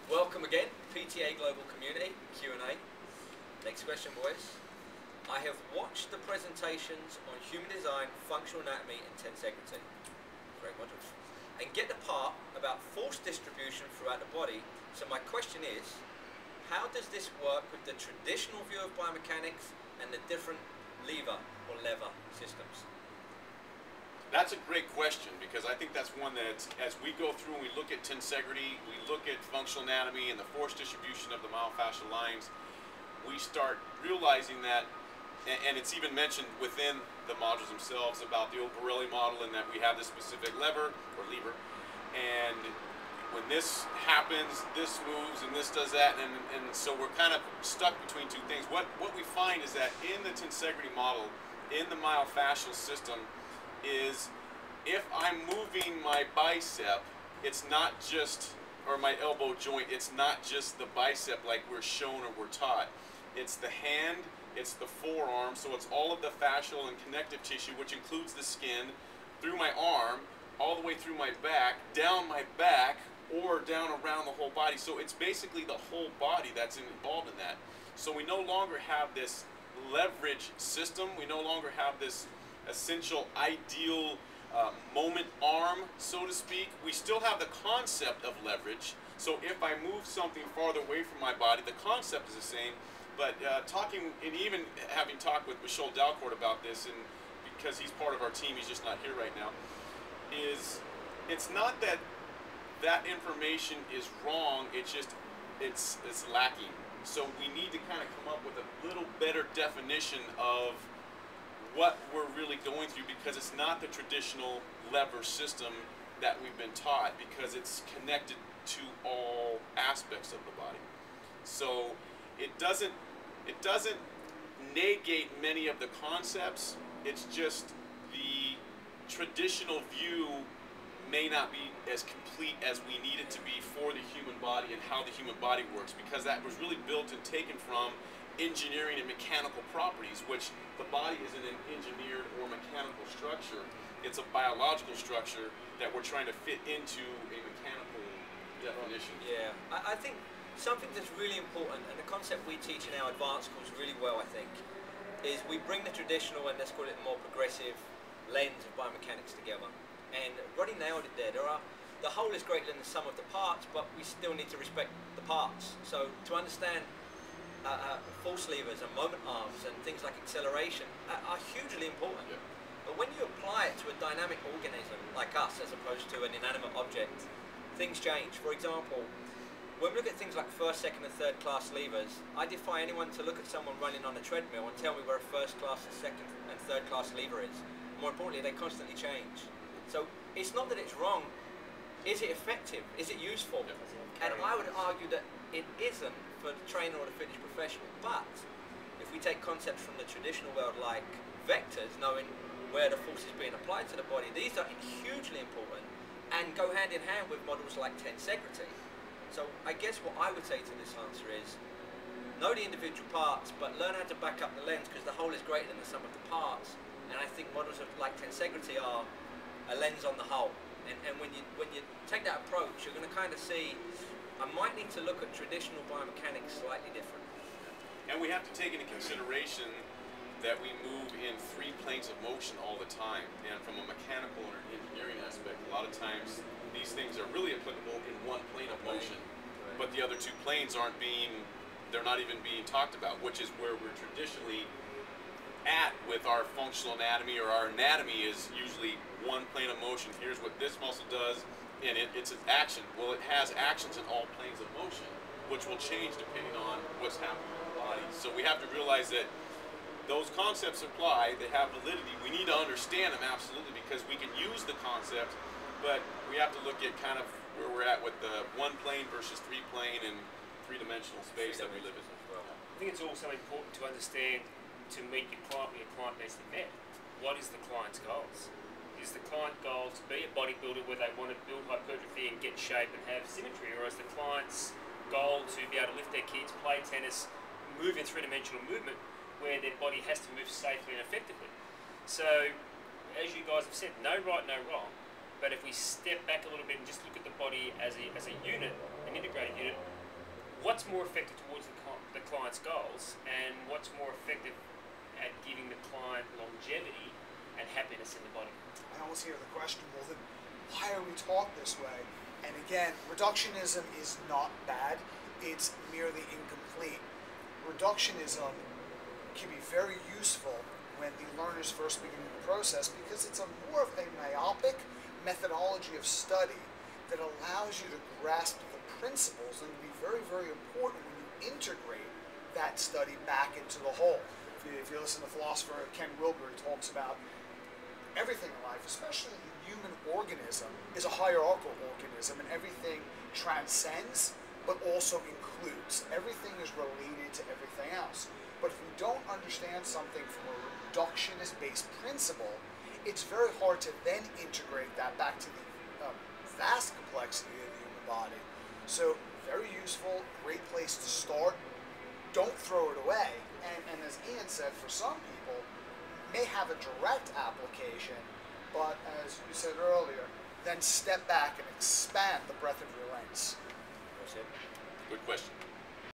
Welcome again, PTA Global Community, Q&A. Next question, boys. I have watched the presentations on human design, functional anatomy, and tensegrity. Great modules. And get the part about force distribution throughout the body. So my question is, how does this work with the traditional view of biomechanics and the different lever systems? That's a great question, because I think that's one that, as we go through and we look at tensegrity, we look at functional anatomy and the force distribution of the myofascial lines, we start realizing that, and it's even mentioned within the modules themselves about the old Borelli model, and that we have this specific lever, and when this happens, this moves and this does that, and so we're kind of stuck between two things. What we find is that in the tensegrity model, in the myofascial system, is if I'm moving my bicep, it's not just, or my elbow joint, it's not just the bicep like we're shown or we're taught. It's the hand, it's the forearm, so it's all of the fascial and connective tissue, which includes the skin, through my arm, all the way through my back, down my back, or down around the whole body. So it's basically the whole body that's involved in that. So we no longer have this leverage system, we no longer have this essential ideal moment arm, so to speak. We still have the concept of leverage. So if I move something farther away from my body, the concept is the same. But talking, and even having talked with Michel Dalcourt about this, and because he's part of our team, he's just not here right now, is it's not that that information is wrong, it's just it's lacking. So we need to kind of come up with a little better definition of what we're really going through, because it's not the traditional lever system that we've been taught, because it's connected to all aspects of the body. So it doesn't negate many of the concepts, it's just the traditional view may not be as complete as we need it to be for the human body and how the human body works, because that was really built and taken from engineering and mechanical properties, which the body isn't an engineered or mechanical structure, it's a biological structure that we're trying to fit into a mechanical definition. Yeah, I think something that's really important, and the concept we teach in our advanced course really well, I think, is we bring the traditional and let's call it a more progressive lens of biomechanics together. And Roddy nailed it there. The whole is greater than the sum of the parts, but we still need to respect the parts. So to understand force levers and moment arms and things like acceleration are hugely important. Yeah. But when you apply it to a dynamic organism like us as opposed to an inanimate object, things change. For example, when we look at things like first, second and third class levers, I defy anyone to look at someone running on a treadmill and tell me where a first class, a second and third class lever is. More importantly, they constantly change. So it's not that it's wrong, is it effective? Is it useful? Yeah. And I would argue that it isn't for the trainer or the fitness professional, but if we take concepts from the traditional world like vectors, knowing where the force is being applied to the body, these are hugely important and go hand in hand with models like tensegrity. So I guess what I would say to this answer is, know the individual parts, but learn how to back up the lens, because the whole is greater than the sum of the parts. And I think models like tensegrity are a lens on the whole. And when you take that approach, you're going to kind of see, I might need to look at traditional biomechanics slightly different. And we have to take into consideration that we move in 3 planes of motion all the time. And from a mechanical or engineering aspect, a lot of times these things are really applicable in 1 plane of motion. Right. But the other 2 planes they're not even being talked about, which is where we're traditionally at with our functional anatomy, or our anatomy is usually 1 plane of motion. Here's what this muscle does, and it's an action. Well, it has actions in all planes of motion, which will change depending on what's happening in the body. So we have to realize that those concepts apply, they have validity. We need to understand them, absolutely, because we can use the concept, but we have to look at kind of where we're at with the 1 plane versus 3 plane and 3-dimensional space that we live in as well. I think it's also important to understand, to meet your client where your client needs to be met. What is the client's goals? Is the client goal to be a bodybuilder where they want to build hypertrophy and get shape and have symmetry, or is the client's goal to be able to lift their kids, play tennis, move in 3-dimensional movement where their body has to move safely and effectively? So, as you guys have said, no right, no wrong, but if we step back a little bit and just look at the body as a unit, an integrated unit, what's more effective towards the client's goals, and what's more effective at giving the client longevity and happiness in the body? I always hear the question, well then, why are we taught this way? And again, reductionism is not bad, it's merely incomplete. Reductionism can be very useful when the learners first begin the process because it's more of a myopic methodology of study that allows you to grasp the principles and be very, very important when you integrate that study back into the whole. If you listen to philosopher Ken Wilber, he talks about everything in life, especially the human organism, is a hierarchical organism, and everything transcends but also includes. Everything is related to everything else. But if we don't understand something from a reductionist-based principle, it's very hard to then integrate that back to the vast complexity of the human body. So, very useful, great place to start. Don't throw it away. And as Ian said, for some people, may have a direct application, but as you said earlier, then step back and expand the breadth of your lens. Good question.